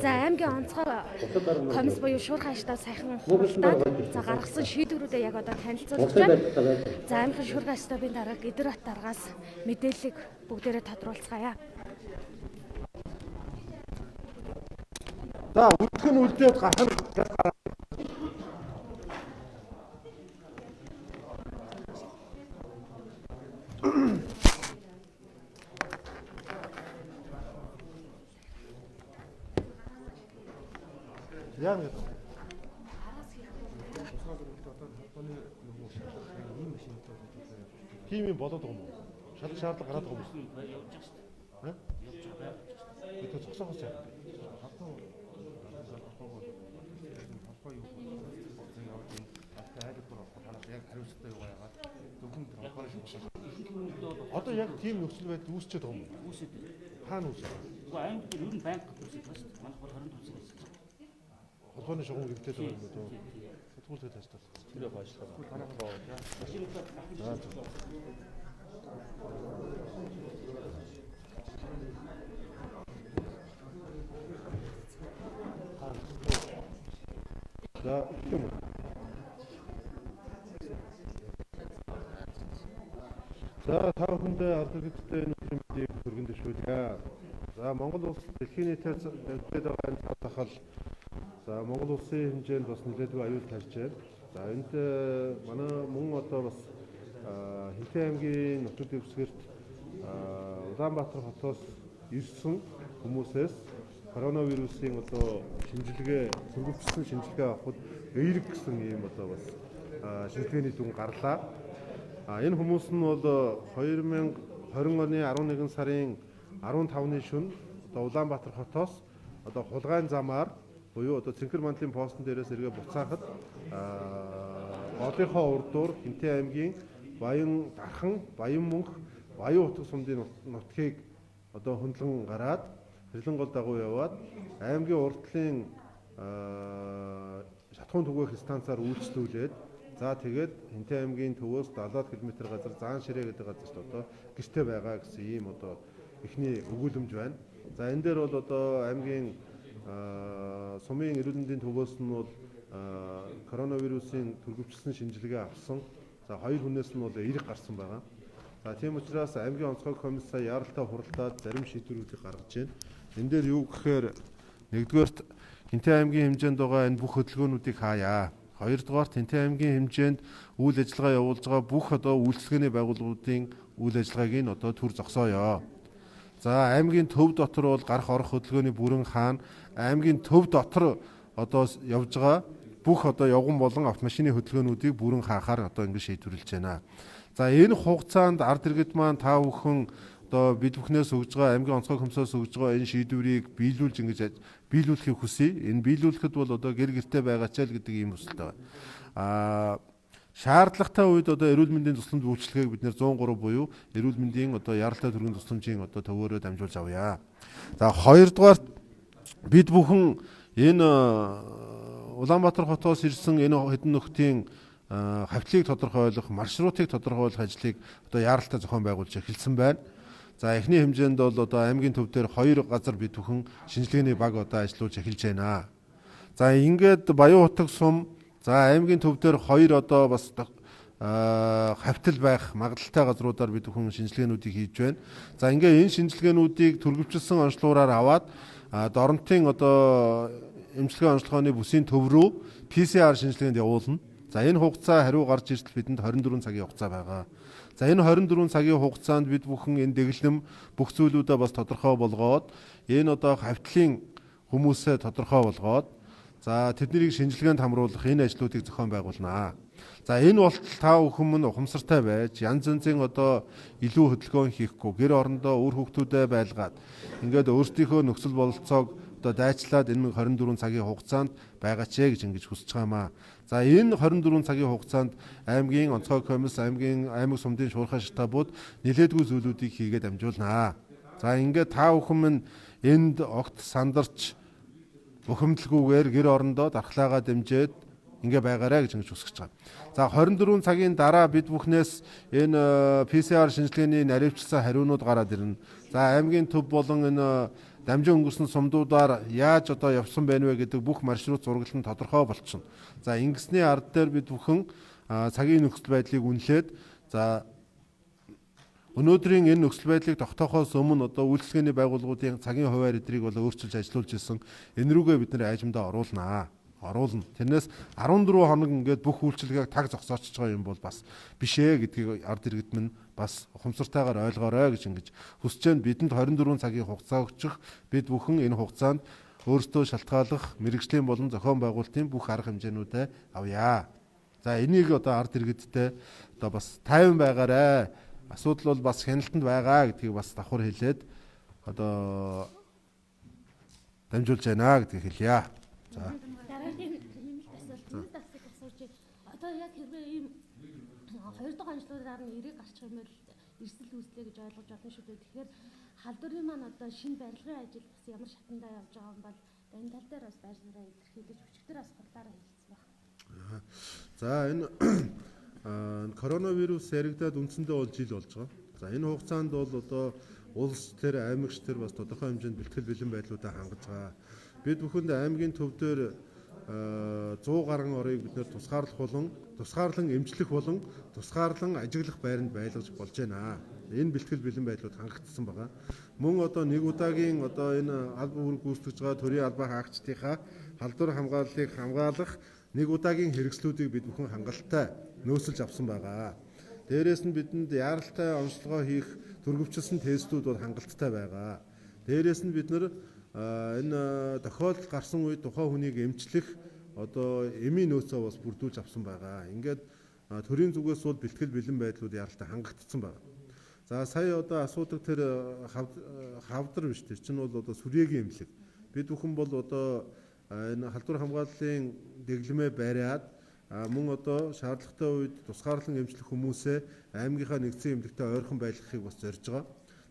За аймгийн онцгой комисс буюу шуурхай штаб сайхан хуралдаад за гаргасан шийдвэрүүдээ яг одоо танилцуулж байна. За аймгийн шуурхай штабын дараа Идэрбат даргаас мэдээллийг бүгдээрээ тодруулцгаая. За үлдэх нь үлдээд гарах нь гарах. Яг л тийм юм болоод байгаа юм уу? Шаардлага гараад байгаа юм уу? Явж байгаа шүү дээ. Явж байгаа. Бид зогсоогоос яах вэ? Одоо яг тийм нөхцөл байдал үүсчихэд байгаа юм уу? Үүсээд байна. Хаана үүсэж байна? Уу аймаг дээр ер нь банк үүсэж байна шүү дээ. Манайх бол 24 цаг үүсэж байна. Холбооны шугам гэртээд байгаа юм уу? Сэтгүүлтэй тааштай. Тэр баашлаа. Танах руу яа. Машинуудаа За юм уу? За та бүхэндээ ард иргэдтэй энэ өдрийн мэндийг хүргэн дэвшүүлье. За Монгол улс дэлхийн нийтээр явагдаад байгаа энэ татахал за Монгол улсын хэмжээнд бас нэлээдгүй аюул тарьж байна. За энд манай мөн одоо бас Хинтээ аймгийн нутаг дэвсгэрт Улаанбаатар хотоос ирсэн хүмүүсээс коронавирусын одоо шинжилгээ сөргөвчсөн шинжилгээ авахд эерэг гэсэн ийм одоо бас шинжилгээний дүн гарлаа. Энэ хүмүүс нь бол 2020 оны 11 сарын 15-ны шөнө одоо Улаанбаатар хотоос одоо хулгайн замаар буюу одоо Цэнхэр мандлын постн дээрээс эргээ буцаахад голынхоо урдуур Хинтээ аймгийн Баян Дархан, Баян Мөнх, Баян утга сумдын нутгийг одоо хөндлөн гараад хэрлэн гол дагуу яваад аймгийн урдлын шатхуун түгээх станцаар үйлчлүүлээд за тэгээд Хинтээ аймгийн төвөөс 70 км газар Заан Ширээ гэдэг газарт одоо гэртээ байгаа гэсэн ийм одоо эхний өгүүлэмж байна. За энэ дээр бол одоо аймгийн сумын эрүүл мэндийн төвөөс нь бол коронавирусын төрөвчсөн шинжилгээ авсан. За хоёр хүнээс нь бол эерэг гарсан байгаа. За тийм учраас аймгийн онцгой комиссаа яаралтай хуралдаад зарим шийдвэрүүдийг гаргаж байна. Энэ дээр юу гэхээр нэгдүгээрт Хинтээ аймгийн хэмжээнд байгаа энэ бүх хөдөлгөөнүүдийг хааяа. Хоёрдугаарт Хинтээ аймгийн хэмжээнд үйл ажиллагаа явуулж байгаа бүх одоо үйлчлэгээний байгууллагуудын үйл ажиллагааг нь одоо төр зогсооё. За аймгийн төв дотор бол гарах орох хөдөлгөөний бүрэн хаана аймгийн төв дотор одоо явж байгаа бүх одоо явган болон автомашины хөдөлгөөнүүдийг бүрэн хаахаар одоо ингэ шийдвэрлэж байна. За энэ хугацаанд ард иргэд маань та бүхэн одоо бид бүхнээс өгж байгаа аймгийн онцгой комиссоос өгж байгаа энэ шийдвэрийг биелүүлж ингэж биелүүлэхийг хүсье. Энэ биелүүлэхэд бол одоо гэр гэртээ байгаач л гэдэг ийм хүсэлтэй байна. Шаардлагатай үед одоо эрүүл мэндийн тусламж үйлчилгээг бид нэр 103 буюу эрүүл мэндийн одоо яаралтай төрийн тусламжийн одоо төвөөрөө дамжуулж авъя. За хоёрдугаар бид бүхэн энэ Улаанбаатар хотоос ирсэн энэ хэдэн нөхдийн хавьтлыг тодорхойлох, маршрутыг тодорхойлох ажлыг одоо яаралтай зохион байгуулж эхэлсэн байна. За эхний хэмжээнд бол одоо аймгийн төв дээр 2 газар бид бүхэн шинжилгээний баг одоо ажиллаж эхэлж байна. За ингээд Баян утга сум за аймгийн төв дээр 2 одоо бас хавьтал байх магадaltaй газруудаар бид бүхэн шинжилгээнүүдийг хийж байна. За ингээ энэ шинжилгээнүүдийг төрөвчлсөн онцлогоор аваад доронтын одоо эмчилгээ онцлогооны бүсийн төв рүү PCR шинжилгээнд явуулна. За энэ хугацаа хариу гарч иртэл бидэнд 24 цагийн хугацаа байгаа. За энэ 24 цагийн хугацаанд бид бүхэн энэ дэглэм бүх зүйлүүдээ бас тодорхой болгоод энэ одоо хавьтлын хүмүүсээ тодорхой болгоод за тэднийг шинжилгээнд хамруулах энэ ажлуудыг зохион байгуулнаа. За энэ болтол та бүхэн мөн ухамсартай байж янз янзын одоо илүү хөдөлгөөн хийхгүй гэр орондоо үр хүүхдүүдэд байлгаад ингээд өөрсдийнхөө нөхцөл бололцоог одоо дайчлаад энэ 24 цагийн хугацаанд байгаач гэж ингэж хүсэж байгаамаа. За энэ 24 цагийн хугацаанд аймгийн онцгой комисс, аймаг сумдын шуурхай штабууд нэлээдгүй зүйлүүдийг хийгээд амжуулнаа. За ингээд та бүхэн минь энд огт сандарч бухимдалгүйгээр гэр орондоо дархлаагаа дэмжиж ингээ байгаарэ гэж ингэж хүсэж байгаа. За 24 цагийн дараа бид бүхнээс энэ PCR шинжилгээний наривчлсан хариунууд гараад ирнэ. За аймгийн төв болон энэ дамжин өнгөрсөн сумдуудаар яаж одоо явсан байна вэ гэдэг бүх маршрут зураглал нь тодорхой болчихно. За ингэсний ард дээр бид бүхэн цагийн нөхцөл байдлыг үнэлээд за өнөөдрийн энэ нөхцөл байдлыг тогтоохоос өмнө одоо үйлчлэгээний байгууллагуудын цагийн хуваар эдрийг бол өөрчилж ажиллуулж исэн энэ рүүгээ бид нэр айжмдаа оруулна. Тэрнээс 14 хоног ингээд бүх үйлчлэгийг таг зогсоочж байгаа юм бол бас биш ээ гэдгийг ард иргэд минь бас ухамсартайгаар ойлгоорой гэж ингэж хүсэж байна. Бидэнд 24 цагийн хугацаа өгчих. Бид бүхэн энэ хугацаанд өөрсдөө шалтгааллах мэрэгжлийн болон зохион байгуулалтын бүх арга хэмжээнүүдээ авъя. За энийг одоо ард иргэдтэй одоо бас тайван байгаарай. Асуудал бол бас хяналтанд байгаа гэдгийг бас давхар хэлээд одоо дамжуулж байна гэдгийг хэлье. За. Одоо яг хэрвээ ийм хоёр дахь онцлогоор нь эрэг гарчих юм бол эрсдэл үүслэе гэж ойлгож байна шүү дээ. Тэгэхээр халдварын маань одоо шинэ барилгын ажил бас ямар шатандаа явж байгаа юм бол энэ тал дээр бас байр суурьаа илэрхийлж өчигдөр бас хурлаараа хэлсэн байна. За энэ коронавирус яригадад үндсэндээ бол жил болж байгаа. За энэ хугацаанд бол одоо улс төр, аймагч төр бас тодорхой хэмжээнд бэлтгэл бэлэн байдлуудаа хангаж байгаа. Бид бүхэнд аймгийн төв дээр 100 гаруй орыг бид нэр тусгаарлан эмчлэх болон тусгаарлан ажиглах байранд байлгаж болж байна. Энэ бэлтгэл бэлэн байдлууд хангагдсан байгаа. Мөн одоо нэг удаагийн одоо энэ алба үүрэг гүйцэтгэж байгаа төрийн албаа хаагчдынхаа халдвар хамгааллыг хамгаалах нэг удаагийн хэрэгслүүдийг бид бүхэн хангалттай нөөцлж авсан байгаа. Дээрээс нь бидэнд яаралтай онцлогоо хийх түргэвчилсэн тестүүд бол хангалттай байгаа. Дээрээс нь бид нар энэ тохиолдол гарсан үед тухайн хүнийг эмчлэх одоо эмийн нөөцөө бас бүрдүүлж авсан байгаа. Ингээд төрийн зүгээс бол бэлтгэл бэлэн байдлууд яаралтай хангагдсан байгаа. За сая одоо асуудаг тэр хавдар биш тэр чинь бол одоо сүрээгийн эмнэлэг. Бид бүхэн бол одоо энэ халдвар хамгааллын дэглэмээ бариад мөн одоо шаардлагатай үед тусгаарлан эмчлэх хүмүүсээ аймгийнхаа нэгдсэн эмнэлэгтээ ойрхон байлгахыг бас зорж байгаа.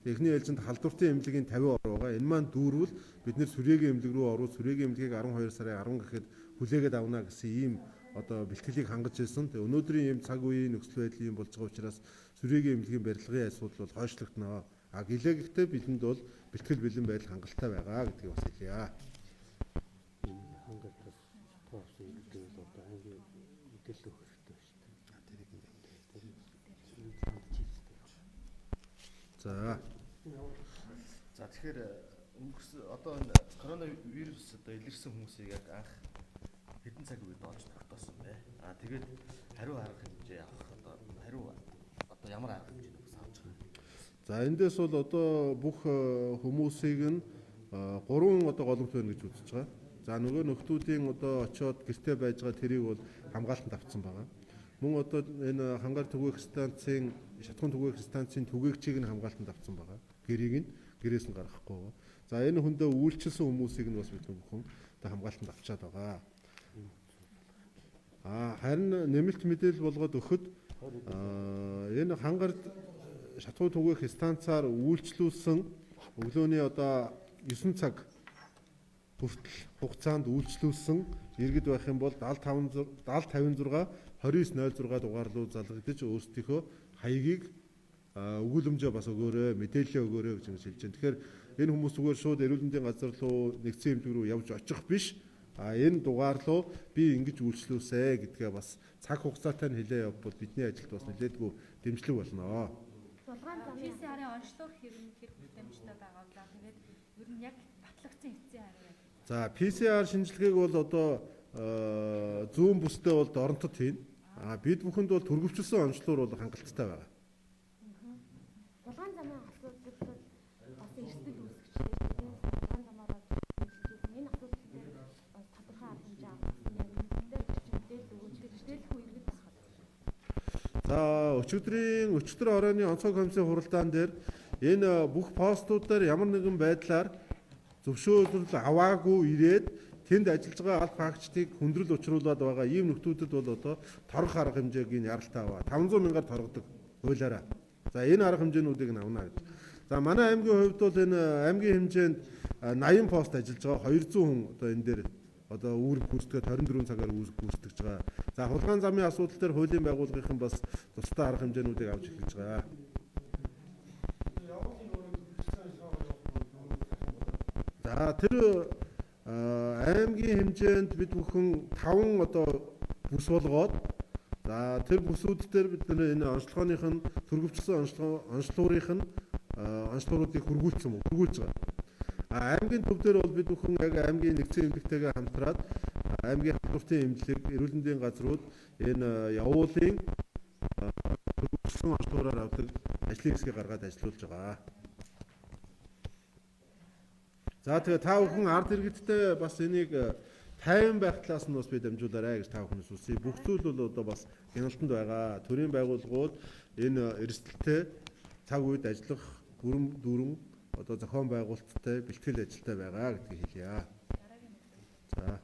Эхний ээлжинд халдвартын эмнэлгийн 50 ороо байгаа. Энэ маань дүүрвэл бид нэр сүрээгийн эмнэлэг рүү ороод сүрээгийн эмнэлгийг 12 сарын 10 гэхэд хүлээгээд авна гэсэн ийм одоо бэлтгэлийг хангаж ирсэн. Тэгээ өнөөдрийн ийм цаг үеийн нөхцөл байдал ийм болж байгаа учраас сүрээгийн эмнэлгийн барилгын асуудал бол хойшлогдно. Гэлээгэхдээ бидэнд бол бэлтгэл бэлэн байдал хангалттай байгаа гэдгийг бас хэлье. Хангалттай тоосон гэдэг бол одоо ангийн мэдээлэл өгөх хэрэгтэй шүү дээ. За. За тэгэхээр өнгөрсөн одоо коронавирус одоо илэрсэн хүмүүсийг яг анх хэдэн цаг үед олж тогтоосон бэ? Тэгээд хариу арга хэмжээ авах одоо ямар арга хэмжээ бас авч байгаа. За эндээс бол одоо бүх хүмүүсийг нь 3 одоо голомт байна гэж үзэж байгаа. За нөгөө нөхдүүдийн одоо очиод гэртээ байж байгаа тэрийг бол хамгаалтанд авцсан байгаа. Мөн одоо энэ хангаар түгээх станцын шатхуун түгээх станцын түгээгчийг нь хамгаалтанд авцсан байгаа. Гэрийг нь гэрээс нь гаргахгүй байгаа. За энэ хүндээ үйлчилсэн хүмүүсийг нь бас бид бүхэн одоо хамгаалтанд авчаад байгаа. Харин нэмэлт мэдээлэл болгоод өгөхөд энэ хангард шатхуун түгээх станцаар үйлчлүүлсэн өглөөний одоо 9 цаг хүртэл хугацаанд үйлчлүүлсэн иргэд байх юм бол 7056 2906 дугаарлуу залгагдаж өөрсдийнхөө хаягийг өгүүлэмжөө бас өгөөрэй, мэдээлэл өгөөрэй гэж хэлж байна. Тэгэхээр энэ хүмүүс зүгээр шууд эрүүл мэндийн газар руу нэгдсэн эмнэлэг рүү явж очих биш. Энэ дугаар руу би ингэж үйлчлүүлсэ гэдгээ бас цаг хугацаатай нь хэлээ явбал бидний ажилд бас нэлээдгүй дэмжлэг болно. PCR-ын онцлог хэр хүлэмжтэй байгаа вэ? Тэгээд ер нь яг батлагдсан эцсийн хараа. За PCR шинжилгээг бол одоо зүүн бүстэй бол доронтод хийн. Бид бүхэнд бол түргэвчилсэн онцлогоор бол хангалттай байгаа. Улаан замын асуудал бол бас эрсдэл үүсгэж улаан замаараа энэ асуудал дээр бас тодорхой арга хэмжээ авах мэдээлэл өгөөч мэдээлэхгүй иргэд бас байна. За өчигдөр оройны онцгой комиссийн хуралдаан дээр энэ бүх постуудаар ямар нэгэн байдлаар зөвшөөрөл аваагүй ирээд тэнд ажиллаж байгаа аль фактчдыг хүндрэл учруулад байгаа ийм нөхдүүдэд бол одоо торгох арга хэмжээгийн яралтай аваа 500 мянгаар торгодог хуулиараа. За энэ арга хэмжээнүүдийг нь авна гэж. За манай аймгийн хувьд бол энэ аймгийн хэмжээнд 80 пост ажиллаж байгаа 200 хүн одоо энэ дээр одоо үүрэг гүйцэтгээд 24 цагаар гүйцэтгэж байгаа. За хулгайн замын асуудал дээр хуулийн байгууллагын бас тусдаа арга хэмжээнүүдийг авч эхэлж байгаа. За тэр аймгийн хэмжээнд бид бүхэн 5 одоо бүс болгоод за тэр бүсүүд дээр бид энэ онцлогооных нь төрөвчлсөн онцлогоорынх нь онцлогооруудыг хургуулж байгаа. Аймгийн төв дээр бол бид бүхэн яг аймгийн нэгдсэн эмнэлэгтэйгээ хамтраад аймгийн халдвартын эмнэлэг, эрүүл мэндийн газрууд энэ явуулын төрөвчлсөн онцлогоороор авдаг ажлын хэсгийг гаргаад ажиллуулж байгаа. За тэгээ та бүхэн ард иргэдтэй бас энийг тайван байх талаас нь бас би дамжуулаарай гэж та бүхнээс үсэе. Бүх зүйл бол одоо бас хяналтанд байгаа. Төрийн байгууллагууд энэ эрсдэлтэй цаг үед ажиллах дүрм одоо зохион байгуулалттай бэлтгэл ажилтай байгаа гэдгийг хэлье. За.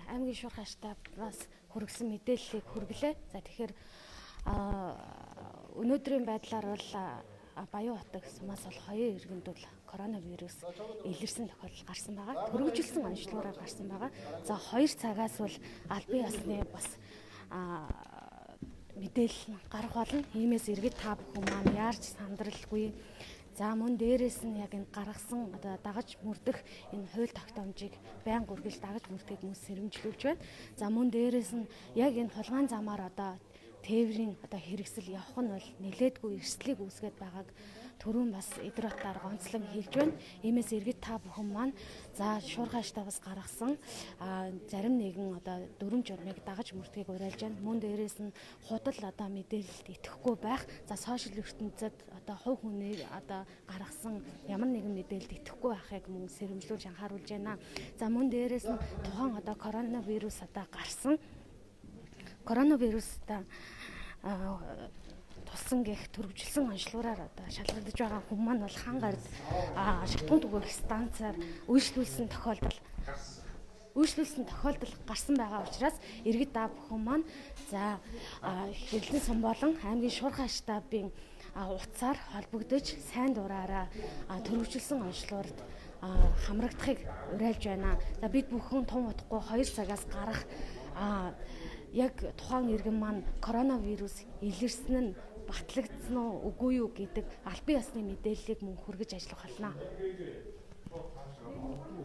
Аймгийн шуурхай штабаас хүргэсэн мэдээллийг хүргэлээ. За тэгэхээр өнөөдрийн байдлаар бол Баян хотог Сумаас бол 2 иргэнд бол коронавирус илэрсэн тохиолдол гарсан байгаа. Төрөвжүүлсэн онцлогоороор гарсан байгаа. За 2 цагаас бол албан ёсны бас мэдээлэл гарах болно. Иймээс иргэд та бүхэн маань яарч сандралгүй. За мөн дээрээс нь яг энэ гаргасан одоо дагаж мөрдөх энэ хууль тогтоомжийг байнга үргэлж дагаж мөрдөхийг мөн сэрэмжлүүлж байна. За мөн дээрээс нь яг энэ хулгайн замаар одоо тээврийн одоо хэрэгсэл явах нь бол нэлээдгүй эрсдлийг үүсгэж байгааг түрүүн бас эдэр батаар гонцлон хэлж байна. Иймээс иргэд та бүхэн маань за шуурхай штабаас гаргасан зарим нэгэн одоо дүрм журмыг дагаж мөрдөхийг уриалж байна. Мөн дээрээс нь худал одоо мэдээлэлд итгэхгүй байх. За сошиал ертөнцид одоо хувь хүний одоо гаргасан ямар нэгэн мэдээлэлд итгэхгүй байхыг мөн сэрэмжлүүлж анхааруулж байна. За мөн дээрээс нь тухайн одоо коронавирус одоо гарсан коронавирустай тулсан гэх төрөвчлсөн онцлогоороор одоо шалгагдж байгаа хүмүүс маань бол хан гард шатгуун түгээх станцаар үйлчлүүлсэн тохиолдол гарсан байгаа учраас иргэд та бүхэн маань за хэвлэн сум болон аймгийн шуурхай штабын утсаар холбогдож сайн дураараа төрөвчлсөн онцлогоорд хамрагдахыг уриалж байна. За бид бүхэн тун удахгүй 2 цагаас гарах яг тухайн иргэн маань коронавирус илэрсэн нь батлагдсан уу үгүй юу гэдэг албан ёсны мэдээллийг мөн хүргэж ажиллах болно.